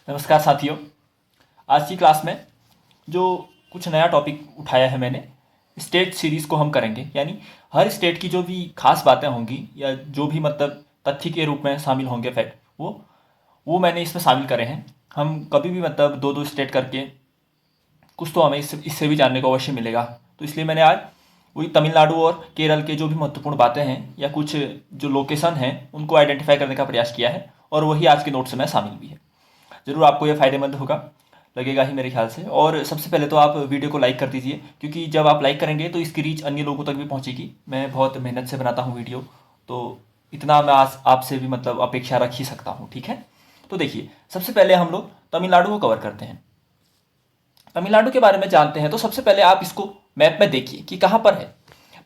नमस्कार साथियों। आज की क्लास में जो कुछ नया टॉपिक उठाया है मैंने, स्टेट सीरीज़ को हम करेंगे। यानी हर स्टेट की जो भी खास बातें होंगी या जो भी मतलब तथ्य के रूप में शामिल होंगे फैक्ट, वो मैंने इसमें शामिल करे हैं। हम कभी भी मतलब दो दो स्टेट करके कुछ तो हमें इससे भी जानने को अवश्य मिलेगा। तो इसलिए मैंने आज वही तमिलनाडु और केरल के जो भी महत्वपूर्ण बातें हैं या कुछ जो लोकेशन हैं उनको आइडेंटिफाई करने का प्रयास किया है, और वही आज के नोट्स में शामिल भी है। ज़रूर आपको यह फ़ायदेमंद होगा, लगेगा ही मेरे ख्याल से। और सबसे पहले तो आप वीडियो को लाइक कर दीजिए, क्योंकि जब आप लाइक करेंगे तो इसकी रीच अन्य लोगों तक भी पहुंचेगी। मैं बहुत मेहनत से बनाता हूं वीडियो, तो इतना मैं आज आपसे भी मतलब अपेक्षा रख ही सकता हूं, ठीक है। तो देखिए, सबसे पहले हम लोग तमिलनाडु को कवर करते हैं। तमिलनाडु के बारे में जानते हैं तो सबसे पहले आप इसको मैप में देखिए कि कहाँ पर है।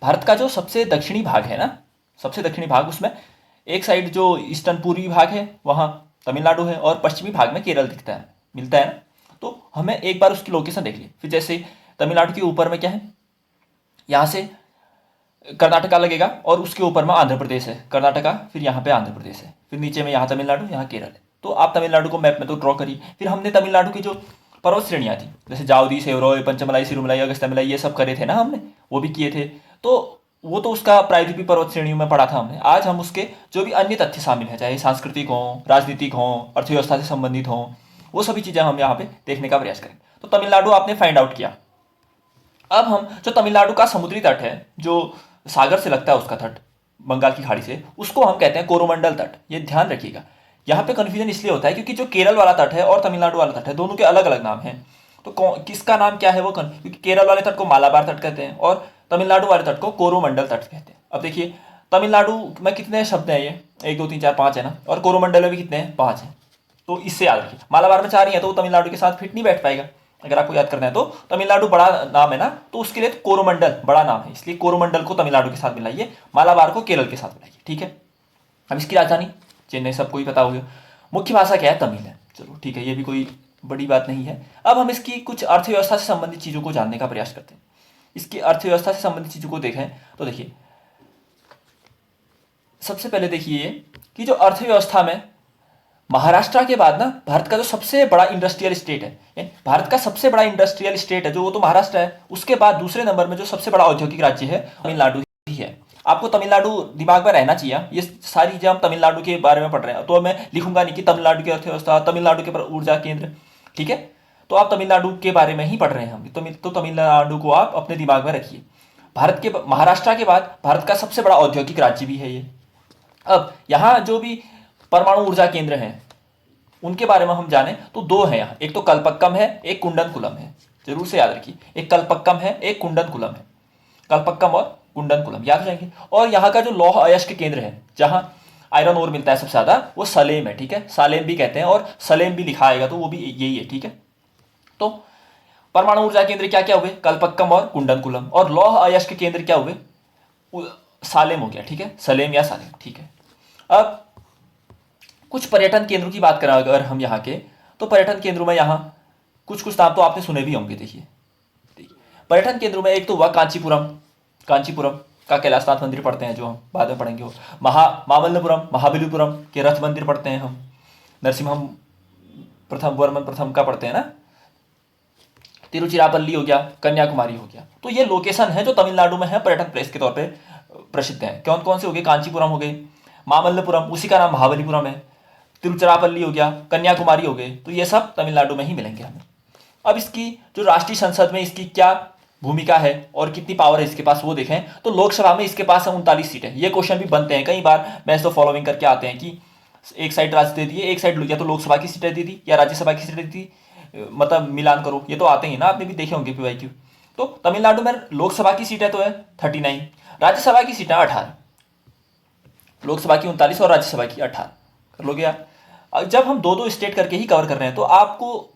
भारत का जो सबसे दक्षिणी भाग है ना, सबसे दक्षिणी भाग, उसमें एक साइड जो ईस्टर्न पूर्वी भाग है वहाँ तमिलनाडु है, और पश्चिमी भाग में केरल दिखता है, मिलता है ना। तो हमें एक बार उसकी लोकेशन देख ली। फिर जैसे तमिलनाडु के ऊपर में क्या है, यहाँ से कर्नाटका लगेगा, और उसके ऊपर में आंध्र प्रदेश है, कर्नाटका, फिर यहाँ पे आंध्र प्रदेश है, फिर नीचे में यहाँ तमिलनाडु, यहाँ केरल है। तो आप तमिलनाडु को मैप में तो ड्रॉ करिए। फिर हमने तमिलनाडु की जो पर्वत श्रेणियाँ थी, जैसे जावदी, सेवरोय, पंचमलाई, सिरुमलाई, अगस्त्यामलाई, ये सब करे थे ना हमने, वो भी किए थे। तो वो तो उसका प्रायद्वीपी पर्वत श्रेणियों में पढ़ा था हमने। आज हम उसके जो भी अन्य तथ्य शामिल हैं, चाहे सांस्कृतिक हों, राजनीतिक हों, अर्थव्यवस्था से संबंधित हों, वो सभी चीज़ें हम यहाँ पे देखने का प्रयास करेंगे। तो तमिलनाडु आपने फाइंड आउट किया। अब हम जो तमिलनाडु का समुद्री तट है, जो सागर से लगता है उसका तट, बंगाल की खाड़ी से, उसको हम कहते हैं कोरोमंडल तट। ये ध्यान रखिएगा। यहाँ पे कन्फ्यूजन इसलिए होता है क्योंकि जो केरल वाला तट है और तमिलनाडु वाला तट है, दोनों के अलग अलग नाम हैं। तो किसका नाम क्या है वो क्योंकि केरल वाले तट को मालाबार तट कहते हैं और तमिलनाडु वाले तट को कोरोमंडल तट कहते हैं। अब देखिए, तमिलनाडु में कितने शब्द हैं, ये 1 2 3 4 5 है ना, और कोरोमंडल में भी कितने हैं, 5 हैं। तो इससे याद रखिए, मालाबार में 4 ही है तो वो तमिलनाडु के साथ फिट नहीं बैठ पाएगा। अगर आपको याद करना है तो तमिलनाडु बड़ा नाम है ना, तो उसके लिए तो कोरोमंडल बड़ा नाम है, इसलिए कोरोमंडल को तमिलनाडु के साथ मिलाइए, मालाबार को केरल के साथ मिलाइए, ठीक है। अब इसकी राजधानी चेन्नई, सबको ही पता होगा। मुख्य भाषा क्या है, तमिल है। चलो ठीक है, ये भी कोई बड़ी बात नहीं है। अब हम इसकी कुछ अर्थव्यवस्था से संबंधित चीज़ों को जानने का प्रयास करते हैं। इसकी अर्थव्यवस्था से संबंधित चीज़ों को देखें तो देखिए, सबसे पहले देखिए ये कि जो अर्थव्यवस्था में महाराष्ट्र के बाद ना भारत का जो सबसे बड़ा इंडस्ट्रियल स्टेट है, भारत का सबसे बड़ा इंडस्ट्रियल स्टेट है जो, वो तो महाराष्ट्र है। उसके बाद दूसरे नंबर में जो सबसे बड़ा औद्योगिक राज्य है, तमिलनाडु ही है। आपको तमिलनाडु दिमाग में रहना चाहिए। ये सारी चीजें हम तमिलनाडु के बारे में पढ़ रहे हैं, तो मैं लिखूंगा नहीं कि तमिलनाडु की अर्थव्यवस्था, तमिलनाडु के ऊर्जा केंद्र, ठीक है। तो आप तमिलनाडु के बारे में ही पढ़ रहे हैं हम, तो तमिलनाडु को आप अपने दिमाग में रखिए। भारत के महाराष्ट्र के बाद भारत का सबसे बड़ा औद्योगिक राज्य भी है ये। अब यहाँ जो भी परमाणु ऊर्जा केंद्र हैं उनके बारे में हम जाने तो दो हैं यहाँ, एक तो कलपक्कम है, एक कुंडनकुलम है। जरूर से याद रखिए, एक कलपक्कम है, एक कुंडनकुलम है। कलपक्कम और कुंडनकुलम याद रहेंगे। और यहाँ का जो लौह अयस्क केंद्र है, जहाँ आयरन ओर मिलता है सबसे ज्यादा, वो सलेम है, ठीक है। सालेम भी कहते हैं और सलेम भी लिखा आएगा तो वो भी यही है, ठीक है। तो परमाणु ऊर्जा केंद्र क्या क्या हुए, कलपक्कम और कुंडनकुलम। और लौह अयस्क केंद्र क्या हुए, सालेम हो गया, ठीक है, सलेम या सालेम, ठीक है। अब कुछ पर्यटन केंद्रों की बात करें अगर हम यहाँ के, तो पर्यटन केंद्रों में यहाँ कुछ कुछ नाम तो आपने सुने भी होंगे। देखिए पर्यटन केंद्रों में एक तो हुआ कांचीपुरम, कांचीपुरम का कैलाशनाथ मंदिर पढ़ते हैं जो हम बाद में पढ़ेंगे। वो मामल्लपुरम, महाबलीपुरम के रथ मंदिर पढ़ते हैं हम। नरसिम्हम प्रथम वर्मन प्रथम का पढ़ते हैं ना। तिरुचिरापल्ली हो गया, कन्याकुमारी हो गया। तो ये लोकेशन है जो तमिलनाडु में है, पर्यटन प्लेस के तौर पे प्रसिद्ध है। कौन कौन से हो गए, कांचीपुरम हो गए, मामल्लपुरम उसी का नाम महाबलीपुरम है, तिरुचिरापल्ली हो गया, कन्याकुमारी हो गए। तो ये सब तमिलनाडु में ही मिलेंगे हमें। अब इसकी जो राष्ट्रीय संसद में इसकी क्या भूमिका है और कितनी पावर है इसके पास, वो देखें तो लोकसभा में इसके पास 39 सीटें। ये क्वेश्चन भी बनते हैं कई बार, मैच तो फॉलोइंग करके आते हैं कि एक साइड राज्य दे दिए, एक साइड या तो लोकसभा की सीटें दे दी या राज्यसभा की सीटें दे दी, मतलब मिलान करो। ये तो आते ही ना, आपने भी देखे होंगे पीवाईक्यू। तो तमिलनाडु में लोकसभा की सीटें तो है 39, राज्यसभा की सीटें 18, लोकसभा की 39 और राज्यसभा की 18। कर लोगे यार। जब हम दो दो स्टेट करके ही कवर कर रहे हैं तो आपको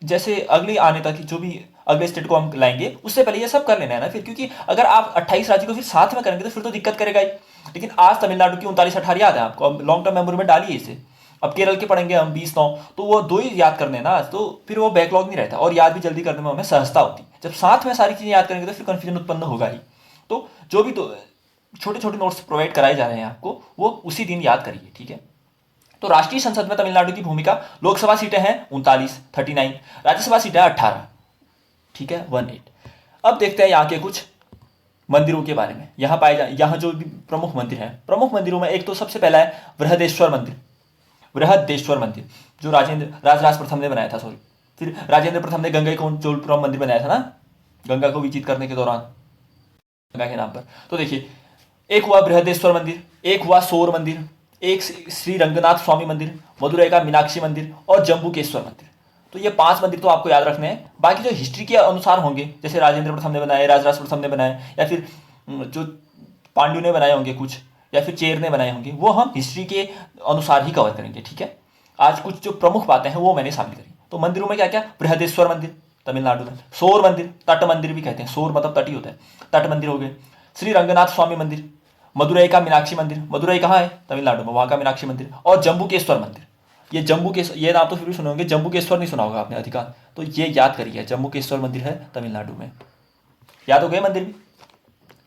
जैसे अगले आने तक जो भी अगले स्टेट को हम लाएंगे उससे पहले ये सब कर लेना है ना फिर, क्योंकि अगर आप 28 राज्य को फिर साथ में करेंगे तो फिर तो दिक्कत करेगा ही। लेकिन आज तमिलनाडु की 39 18 याद है आपको, अब लॉन्ग टर्म मेमोरी में डालिए इसे। अब केरल के पढ़ेंगे हम 20 9, तो वो दो ही याद करने ना, तो फिर वो बैकलॉग नहीं रहता और याद भी जल्दी करने में हमें सहजता होती। जब साथ में सारी चीजें याद करेंगे तो फिर कंफ्यूजन उत्पन्न होगा ही। तो जो भी तो छोटे छोटे नोट्स प्रोवाइड कराए जा रहे हैं आपको, वो उसी दिन याद करिए, ठीक है। तो राष्ट्रीय संसद में तमिलनाडु की भूमिका, लोकसभा सीटें हैं 39, राज्यसभा सीटें 18, ठीक है, 18। अब देखते हैं यहाँ के कुछ मंदिरों के बारे में। यहाँ जो भी प्रमुख मंदिर हैं, प्रमुख मंदिरों में एक तो सबसे पहला है बृहदेश्वर मंदिर। बृहदेश्वर मंदिर जो राजराज प्रथम ने बनाया था, सॉरी, फिर राजेंद्र प्रथम ने गंगा चोलपुरम मंदिर बनाया था ना, गंगा को विजित करने के दौरान, गंगा के नाम पर। तो देखिए, एक हुआ बृहदेश्वर मंदिर, एक हुआ सोर मंदिर, एक श्री रंगनाथ स्वामी मंदिर, मदुरई का मीनाक्षी मंदिर और जम्बूकेश्वर मंदिर। तो ये 5 मंदिर तो आपको याद रखने हैं। बाकी जो हिस्ट्री के अनुसार होंगे, जैसे राजेंद्र प्रथम ने बनाए, राजराज प्रथम ने बनाए, या फिर जो पांड्यु ने बनाए होंगे कुछ, या फिर चेर ने बनाए होंगे, वो हम हिस्ट्री के अनुसार ही कवर करेंगे, ठीक है। आज कुछ जो प्रमुख बातें हैं वो मैंने शामिल करी। तो मंदिरों में क्या क्या, बृहदेश्वर मंदिर तमिलनाडु में, सोर मंदिर, तट मंदिर भी कहते हैं, सोर मतलब तट ही होता है, तट मंदिर हो गए, श्री रंगनाथ स्वामी मंदिर, मदुरई का मीनाक्षी मंदिर, मदुरई कहाँ है, तमिलनाडु में, वहाँ का मीनाक्षी मंदिर, और जम्बूकेश्वर मंदिर। ये नाम तो फिर भी सुने होंगे, जम्बूकेश्वर नहीं सुना होगा आपने अधिकार, तो ये याद करिए, जम्बूकेश्वर मंदिर है तमिलनाडु में। याद हो गए मंदिर भी।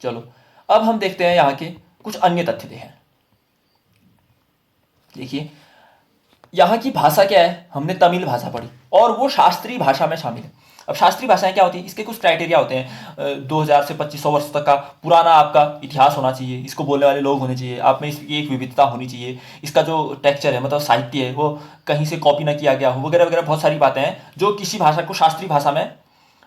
चलो अब हम देखते हैं यहाँ के कुछ अन्य तथ्य हैं। देखिए, यहाँ की भाषा क्या है, हमने तमिल भाषा पढ़ी और वो शास्त्रीय भाषा में शामिल है। अब शास्त्रीय भाषाएं क्या होती है, इसके कुछ क्राइटेरिया होते हैं। 2000 से 2500 वर्ष तक का पुराना आपका इतिहास होना चाहिए, इसको बोलने वाले लोग होने चाहिए, आप में इसकी एक विविधता होनी चाहिए, इसका जो टेक्सचर है, मतलब साहित्य है, वो कहीं से कॉपी ना किया गया हो, वगैरह वगैरह। बहुत सारी बातें हैं जो किसी भाषा को शास्त्रीय भाषा में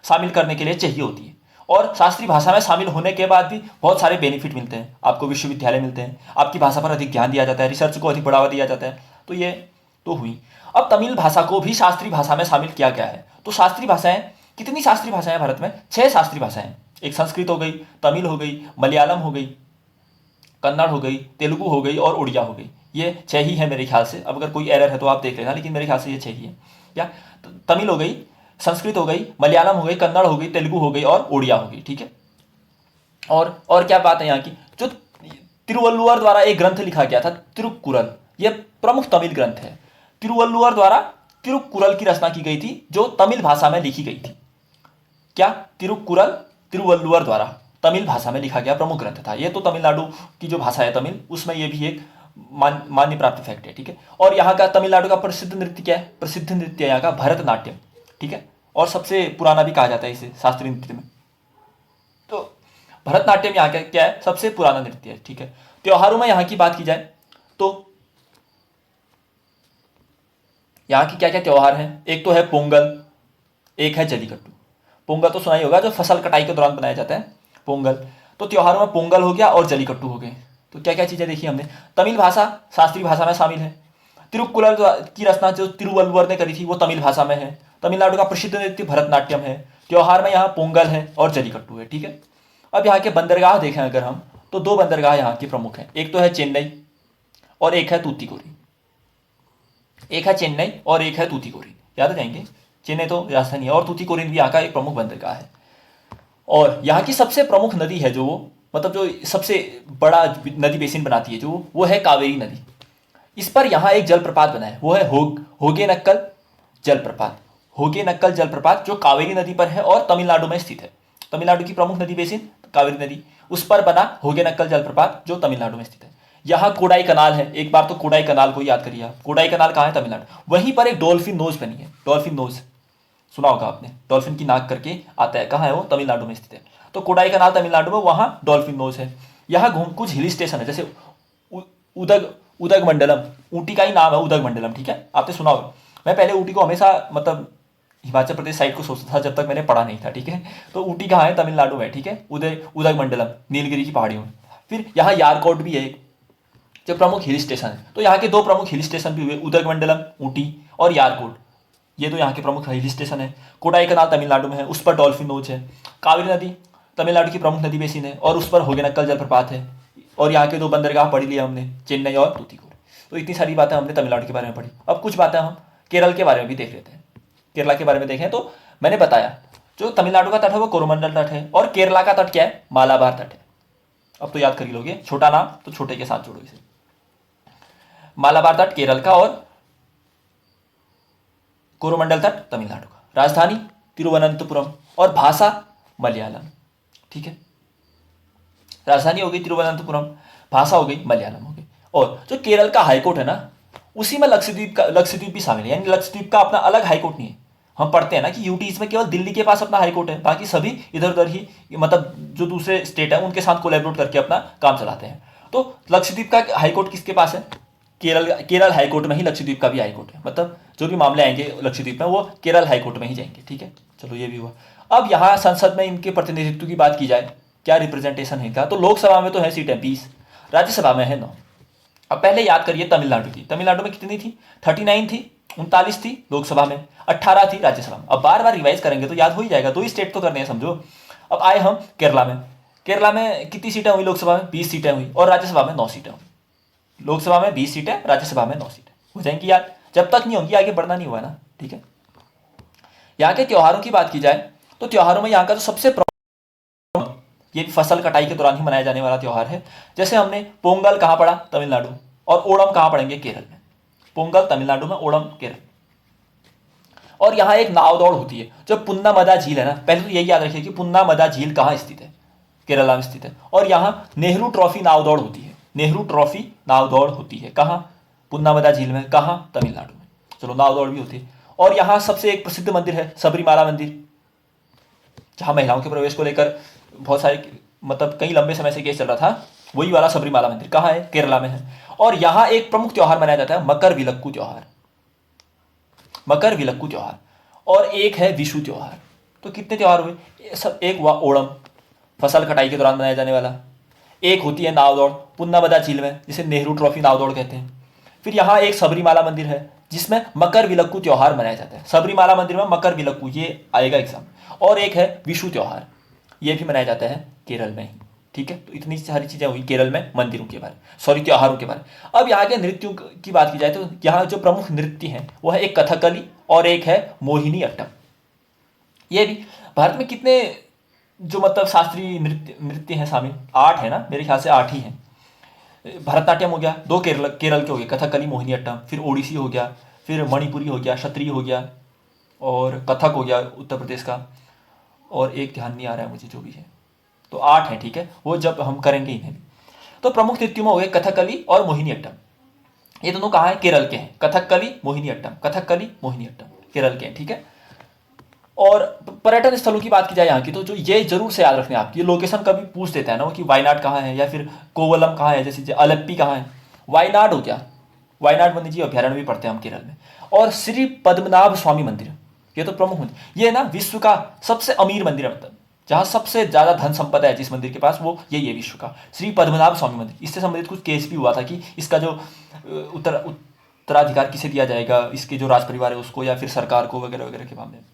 शामिल करने के लिए चाहिए होती है। और शास्त्रीय भाषा में शामिल होने के बाद भी बहुत सारे बेनिफिट मिलते हैं, आपको विश्वविद्यालय मिलते हैं, आपकी भाषा पर अधिक ध्यान दिया जाता है, रिसर्च को अधिक बढ़ावा दिया जाता है। तो ये तो हुई। अब तमिल भाषा को भी शास्त्रीय भाषा में शामिल किया गया है। तो शास्त्रीय भाषाएं, कितनी शास्त्रीय भाषाएं भारत में, 6 शास्त्रीय भाषाएं। एक संस्कृत हो गई, तमिल हो गई, मलयालम हो गई, कन्नड़ हो गई, तेलुगु हो गई और उड़िया हो गई। ये 6 ही है मेरे ख्याल से। अब अगर कोई एरर है तो आप देख लेना, लेकिन मेरे ख्याल से ये 6 ही है। क्या, तमिल हो गई, संस्कृत हो गई, मलयालम हो गई, कन्नड़ हो गई, तेलुगु हो गई और उड़िया हो गई, ठीक है। और क्या बात है यहाँ की, जो तिरुवल्लुवर द्वारा एक ग्रंथ लिखा गया था, तिरुक्कुरल, ये प्रमुख तमिल ग्रंथ है। तिरुवल्लुवर द्वारा तिरुक्कुरल की रचना की गई थी, जो तमिल भाषा में लिखी गई थी। क्या, तिरुक्कुरल तिरुवल्लुवर द्वारा तमिल भाषा में लिखा गया प्रमुख ग्रंथ था। ये तो तमिलनाडु की जो भाषा है तमिल, उसमें ये भी एक मान्य प्राप्त फैक्ट है, ठीक है। और यहाँ का तमिलनाडु का प्रसिद्ध नृत्य क्या है, प्रसिद्ध नृत्य यहाँ का भरतनाट्यम, ठीक है, और सबसे पुराना भी कहा जाता है इसे शास्त्रीय नृत्य में। तो भरतनाट्यम यहाँ का क्या है, सबसे पुराना नृत्य है, ठीक है। त्योहारों में यहाँ की बात की जाए तो यहाँ की क्या क्या त्योहार हैं, एक तो है पोंगल, एक है जलीकट्टू। पोंगल तो सुना ही होगा, जो फसल कटाई के दौरान बनाया जाता है, पोंगल। तो त्योहारों में पोंगल हो गया और जलीकट्टू हो गए। तो क्या क्या चीज़ें देखी हमने। तमिल भाषा शास्त्रीय भाषा में शामिल है। तिरुक्कुरल की रचना जो तिरुवल्लुवर ने करी थी वो तमिल भाषा में है। तमिलनाडु का प्रसिद्ध नृत्य भरतनाट्यम है। त्योहार में यहाँ पोंगल है और जलीकट्टू है, ठीक है। अब यहाँ के बंदरगाह देखें अगर हम, तो 2 बंदरगाह यहाँ के प्रमुख हैं। एक तो है चेन्नई और एक है तूतीकोरिन। एक है चेन्नई और एक है तूतीकोरिन, याद आ जाएंगे। चेन्नई तो राजधानी है और तूतीकोरिन भी यहाँ का एक प्रमुख बंदरगाह है। और यहाँ की सबसे प्रमुख नदी है जो, मतलब जो सबसे बड़ा नदी बेसिन बनाती है जो, वो है कावेरी नदी। इस पर यहाँ एक जलप्रपात बना है, वो है होगेनक्कल जलप्रपात। होगेनक्कल जलप्रपात जो कावेरी नदी पर है और तमिलनाडु में स्थित है। तमिलनाडु की प्रमुख नदी बेसिन कावेरी नदी, उस पर बना होगेनक्कल जलप्रपात जो तमिलनाडु में स्थित है। यहाँ कोडाई कनाल है, एक बार तो कोडाई कनाल को याद करिए आप। कोडाई कनाल कहाँ है, तमिलनाडु। वहीं पर एक डॉल्फिन नोज बनी है, डॉल्फिन नोज सुना होगा आपने, डॉल्फिन की नाक करके आता है, कहाँ है वो, तमिलनाडु में स्थित है। तो कोडाई कनाल तमिलनाडु में, वहाँ डॉल्फिन नोज है। यहाँ कुछ हिल स्टेशन है, जैसे उदग मंडलम, ऊटी का ही नाम है उदग मंडलम, ठीक है, आपने सुना होगा। मैं पहले ऊटी को हमेशा मतलब हिमाचल प्रदेश साइड को सोचता था जब तक मैंने पढ़ा नहीं था, ठीक है। तो ऊटी कहाँ है, तमिलनाडु में, ठीक है, उदग मंडलम, नीलगिरी की पहाड़ियों में। फिर यहाँ यारकोट भी है जो प्रमुख हिल स्टेशन है। तो यहाँ के 2 प्रमुख हिल स्टेशन भी हुए, उदग मंडलम ऊटी और यारकोट, ये तो यहाँ के प्रमुख हिल स्टेशन है। कोडाई कनाल तमिलनाडु में है, उस पर डॉल्फिन नोच है। कावेरी नदी तमिलनाडु की प्रमुख नदी बेसिन है और उस पर होगेनक्कल जलप्रपात है। और यहाँ के 2 बंदरगाह पढ़ लिए हमने, चेन्नई और तूतीकोरिन। तो इतनी सारी बातें हमने तमिलनाडु के बारे में पढ़ी। अब कुछ बातें हम केरल के बारे में भी देख लेते हैं। केरला के बारे में देखें तो मैंने बताया जो तमिलनाडु का तट है वो कोरोमंडल तट है और केरला का तट क्या है, मालाबार तट है। अब तो याद कर ही लोगे, छोटा नाम तो छोटे के साथ जोड़ो इसे। मालाबार तट केरल का और कोरोमंडल तट तमिलनाडु का। राजधानी तिरुवनंतपुरम और भाषा मलयालम, ठीक है। राजधानी हो गई तिरुवनंतपुरम, भाषा हो गई मलयालम हो गई। और जो केरल का हाईकोर्ट है ना, उसी में लक्षद्वीप भी शामिल है, यानी लक्षद्वीप का अपना अलग हाईकोर्ट नहीं है। हम पढ़ते हैं ना कि यूटीज में केवल दिल्ली के पास अपना हाईकोर्ट है, बाकी सभी इधर उधर ही मतलब जो दूसरे स्टेट है उनके साथ कोलैबोरेट करके अपना काम चलाते हैं। तो लक्षद्वीप का हाईकोर्ट किसके पास है? केरल हाईकोर्ट में ही लक्षद्वीप का भी हाईकोर्ट है, मतलब जो भी मामले आएंगे लक्षद्वीप में वो केरल हाईकोर्ट में ही जाएंगे। ठीक है, चलो ये भी हुआ। अब यहाँ संसद में इनके प्रतिनिधित्व की बात की जाए, क्या रिप्रेजेंटेशन है इनका, तो लोकसभा में तो है सीटें 20, राज्यसभा में है 9। अब पहले याद करिए तमिलनाडु की, तमिलनाडु में कितनी थी? 39 थी, 39 थी लोकसभा में, 18 थी राज्यसभा में। अब बार बार रिवाइज करेंगे तो याद हो ही जाएगा, 2 ही स्टेट तो करने हैं समझो। अब आए हम केरला में, केरला में कितनी सीटें हुई लोकसभा में? 20 सीटें हुई, और राज्यसभा में 9 सीटें हुई। लोकसभा में 20 सीटें, राज्यसभा में 9 सीटें हो जाएंगी याद। जब तक नहीं होंगी आगे बढ़ना नहीं हुआ ना। ठीक है, यहाँ के त्योहारों की बात की जाए तो त्योहारों में यहाँ का जो सबसे ये भी फसल कटाई के दौरान ही मनाया जाने वाला त्यौहार है। जैसे हमने पोंगल कहाँ पढ़ा? तमिलनाडु। और ओणम कहाँ पढ़ेंगे? केरल में। पोंगल तमिलनाडु में, ओणम केरल। और यहाँ एक नाव दौड़ होती है जो पुन्नामदा झील है ना, पहले तो यही याद रखिए कि पुन्नामदा झील कहाँ स्थित है? केरला में स्थित है। और यहाँ नेहरू ट्रॉफी नाव दौड़ होती है, नेहरू ट्रॉफी नाव दौड़ होती है कहाँ? पुन्नामदा झील में। कहाँ? तमिलनाडु में। चलो, नाव दौड़ भी होती है। और यहाँ सबसे एक प्रसिद्ध मंदिर है सबरीमाला मंदिर, जहाँ महिलाओं के प्रवेश को लेकर बहुत सारे मतलब कई लंबे समय से केस चल रहा था, वही वाला सबरीमाला मंदिर कहाँ है? केरला में है। और यहाँ एक प्रमुख त्यौहार मनाया जाता है मकर विलक्कू त्यौहार, मकर विलक्कू त्यौहार। और एक है विशु त्यौहार। तो कितने त्यौहार हुए? सब एक हुआ ओणम, फसल कटाई के दौरान मनाया जाने वाला। एक होती है नाव दौड़ पुन्नामदा झील में, जिसे नेहरू ट्रॉफी नाव दौड़ कहते हैं। फिर यहाँ एक सबरीमाला मंदिर है जिसमें मकर विलक्कू त्यौहार मनाया जाता है। सबरीमाला मंदिर में मकर विलक्कू, ये आएगा एग्जाम। और एक है विशु त्यौहार, ये भी मनाया जाता है केरल में ही। ठीक है, तो इतनी सारी चीज़ें हुई केरल में मंदिरों के बारे, सॉरी त्योहारों के बारे। अब यहाँ के नृत्यों की बात की जाए तो यहाँ जो प्रमुख नृत्य हैं वो है एक कथकली और एक है मोहिनी अट्टम। ये भी भारत में कितने जो मतलब शास्त्रीय नृत्य हैं शामिल? 8 है ना, मेरे ख्याल से 8 ही हैं। भरतनाट्यम हो गया, 2 केरल के हो गए, कथकली मोहिनी अट्टम। फिर ओडिसी हो गया, फिर मणिपुरी हो गया, क्षत्रिय हो गया, और कथक हो गया उत्तर प्रदेश का, और एक ध्यान नहीं आ रहा है मुझे जो भी है। तो 8 हैं। ठीक है, वो जब हम करेंगे इन्हें भी। तो प्रमुख नृत्यों में हो गए कथकली और मोहिनी अट्टम। ये दोनों कहाँ हैं? केरल के हैं। कथकली मोहिनी अट्टम, कथकली मोहिनी अट्टम केरल के हैं। ठीक है, और पर्यटन स्थलों की बात की जाए यहाँ की, तो जो ये जरूर से याद रखना है आपकी, ये लोकेशन कभी पूछ देता है ना कि वायनाड कहाँ है या फिर कोवलम कहाँ है, जैसे अलेप्पी कहाँ है। वायनाड हो गया, वायनाड वन्यजीव अभ्यारण्य भी पढ़ते हैं हम केरल में। और श्री पद्मनाभ स्वामी मंदिर, ये तो प्रमुख मंदिर, ये ना विश्व का सबसे अमीर मंदिर है, मतलब जहाँ सबसे ज्यादा धन संपदा है जिस मंदिर के पास, वो यही है विश्व का श्री पद्मनाभ स्वामी मंदिर। इससे संबंधित कुछ केस भी हुआ था कि इसका जो उत्तराधिकार किसे दिया जाएगा, इसके जो राज परिवार है उसको या फिर सरकार को, वगैरह वगैरह के मामले में।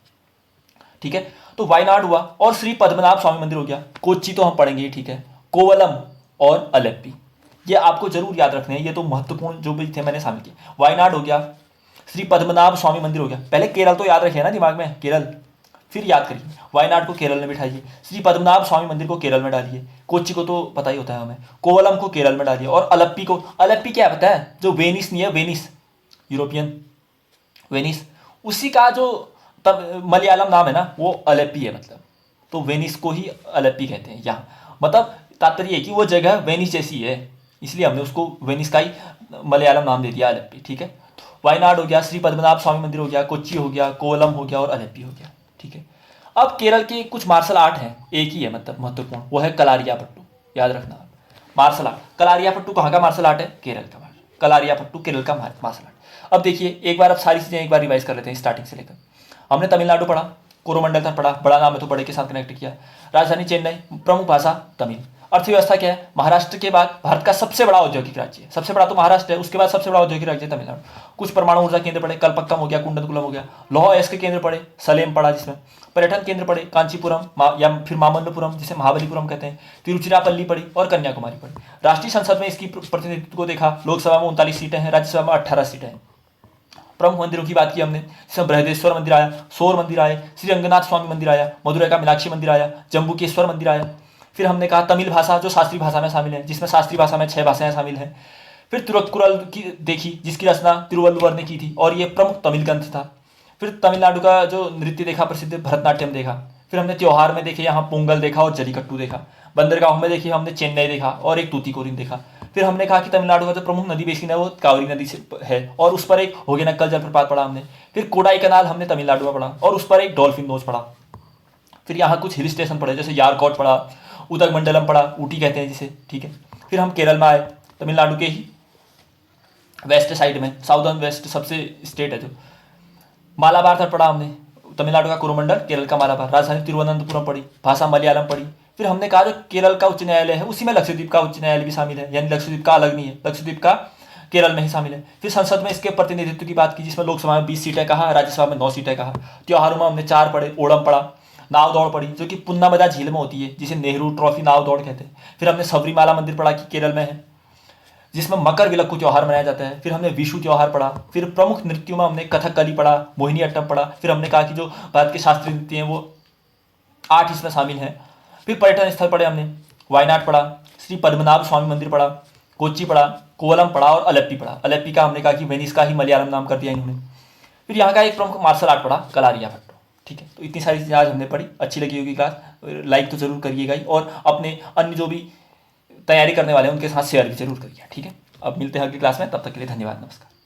ठीक है, तो वायनाड हुआ और श्री पद्मनाभ स्वामी मंदिर हो गया। कोच्चि तो हम पढ़ेंगे। ठीक है, कोवलम और अलेप्पी, ये आपको जरूर याद रखने हैं, ये तो महत्वपूर्ण जो भी थे मैंने शामिल किए। वायनाड हो गया, श्री पद्मनाभ स्वामी मंदिर हो गया। पहले केरल तो याद रखिए ना दिमाग में, केरल, फिर याद करिए वायनाड को केरल में बिठाइए, श्री पद्मनाभ स्वामी मंदिर को केरल में डालिए, कोच्चि को तो पता ही होता है हमें, कोवलम को केरल में डालिए, और अलेप्पी को, अलेप्पी क्या पता है? जो वेनिस नहीं है, वेनिस, यूरोपियन वेनिस, उसी का जो तब मलयालम नाम है ना, वो अलेप्पी है, मतलब तो वेनिस को ही अलेप्पी कहते हैं यहाँ। मतलब तात्पर्य है कि वो जगह वेनिस जैसी है, इसलिए हमने उसको वेनिस का ही मलयालम नाम दे दिया, अलेप्पी। ठीक है, वायनाड हो गया, श्री पद्मनाभ स्वामी मंदिर हो गया, कोच्चि हो गया, कोवलम हो गया और अलेप्पी हो गया। ठीक है, अब केरल के कुछ मार्शल आर्ट हैं, एक ही है मतलब महत्वपूर्ण, वो है कलारियापट्टू, याद रखना। मार्शल आर्ट कलारियापट्टू कहाँ का मार्शल आर्ट है? केरल का। कलारियापट्टू केरल का मार्शल आर्ट। अब देखिए एक बार, अब सारी चीज़ें एक बार रिवाइज कर लेते हैं स्टार्टिंग से लेकर। हमने तमिलनाडु पढ़ा, कोरोमंडल तक पढ़ा, बड़ा नाम है तो बड़े के साथ कनेक्ट किया। राजधानी चेन्नई, प्रमुख भाषा तमिल। अर्थव्यवस्था क्या है? महाराष्ट्र के बाद भारत का सबसे बड़ा औद्योगिक राज्य है, सबसे बड़ा तो महाराष्ट्र है, उसके बाद सबसे बड़ा औद्योगिक राज्य है तमिलनाडु। कुछ परमाणु ऊर्जा केंद्र पड़े, कलपक्कम हो गया, कुंडनकुलम हो गया। लौह अयस्क के केंद्र पड़े, सलेम पड़ा जिसमें। पर्यटन केंद्र पड़े, कांचीपुरम या फिर मामल्लपुरम जिसे महाबलीपुरम कहते हैं। तिरुचिरापल्ली पड़ी और कन्याकुमारी पड़ी। राष्ट्रीय संसद में इसकी प्रतिनिधित्व को देखा, लोकसभा में 39 सीटें हैं, राज्यसभा में 18 सीटें हैं। प्रमुख मंदिरों की बात की हमने, जिसमें बृहदेश्वर मंदिर आया, सौर मंदिर आए, श्री रंगनाथ स्वामी मंदिर आया, मदुरै का मीनाक्षी मंदिर आया, जम्बूकेश्वर मंदिर आया। फिर हमने कहा तमिल भाषा जो शास्त्रीय भाषा में शामिल है, जिसमें शास्त्रीय भाषा में 6 भाषाएं शामिल हैं। फिर तिरुक्कुरल की देखी, जिसकी रचना तिरुवल्लुवर ने की थी और ये प्रमुख तमिल ग्रंथ था। फिर तमिलनाडु का जो नृत्य देखा, प्रसिद्ध भरतनाट्यम देखा। फिर हमने त्योहार में देखे, यहाँ पोंगल देखा और जलीकट्टू देखा। बंदरगाहों में देखी हमने चेन्नई देखा और एक तूतीकोरिन देखा। फिर हमने कहा कि तमिलनाडु का जो प्रमुख नदी बेसिन है वो कावेरी नदी से है, और उस पर एक होगेनकल जलप्रपात पढ़ा हमने। फिर कोडाई कनाल हमने तमिलनाडु में पढ़ा, और उस पर एक डॉल्फिन नोज पढ़ा। फिर यहाँ कुछ हिल स्टेशन पढ़े, जैसे यारकॉट पढ़ा, उदगमंडलम पढ़ा, ऊटी कहते हैं जिसे, ठीक है। फिर हम केरल में आए, तमिलनाडु के ही वेस्ट साइड में, साउदर्न वेस्ट सबसे स्टेट है जो, मालाबार तट पढ़ा हमने, तमिलनाडु का कोरोमंडल, केरल का मालाबार, राजधानी तिरुवनंतपुरम पढ़ी, भाषा मलयालम पढ़ी। फिर हमने कहा जो केरल का उच्च न्यायालय है उसी में लक्षद्वीप का उच्च न्यायालय भी शामिल है, यानी लक्षद्वीप का अलग नहीं है, लक्षद्वीप का केरल में ही शामिल है। फिर संसद में इसके प्रतिनिधित्व की बात की, जिसमें लोकसभा में 20 सीटें कहा, राज्यसभा में 9 सीटें कहा। त्योहारों में हमने 4 पढ़े, ओणम पढ़ा, नाव दौड़ पढ़ी जो कि पुन्नामदा झील में होती है, जिसे नेहरू ट्रॉफी नाव दौड़ कहते हैं। फिर हमने सबरीमाला मंदिर पढ़ा कि केरल में है, जिसमें मकर विलक्कू त्यौहार मनाया जाता है। फिर हमने विशु त्यौहार पढ़ा। फिर प्रमुख नृत्यों में हमने कथकली पढ़ा, मोहिनी अट्टम पढ़ा। फिर हमने कहा कि जो भारत के शास्त्रीय नृत्य हैं वो 8 इसमें शामिल हैं। फिर पर्यटन स्थल पढ़े हमने, वायनाड पढ़ा, श्री पद्मनाभ स्वामी मंदिर पढ़ा, कोच्चि पढ़ा, कोवलम पढ़ा और अलेप्पी पढ़ा। अलेप्पी का हमने कहा कि वेनिस का ही मलयालम नाम कर दिया इन्होंने। फिर यहाँ का एक प्रमुख मार्शल आर्ट पढ़ा, कलारियाभट्ट, ठीक है। तो इतनी सारी चीज़ें आज हमने पढ़ी। अच्छी लगी होगी क्लास, लाइक तो जरूर करिएगा ही, और अपने अन्य जो भी तैयारी करने वाले हैं उनके साथ शेयर भी जरूर करिए, ठीक है। अब मिलते हैं अगली क्लास में, तब तक के लिए धन्यवाद, नमस्कार।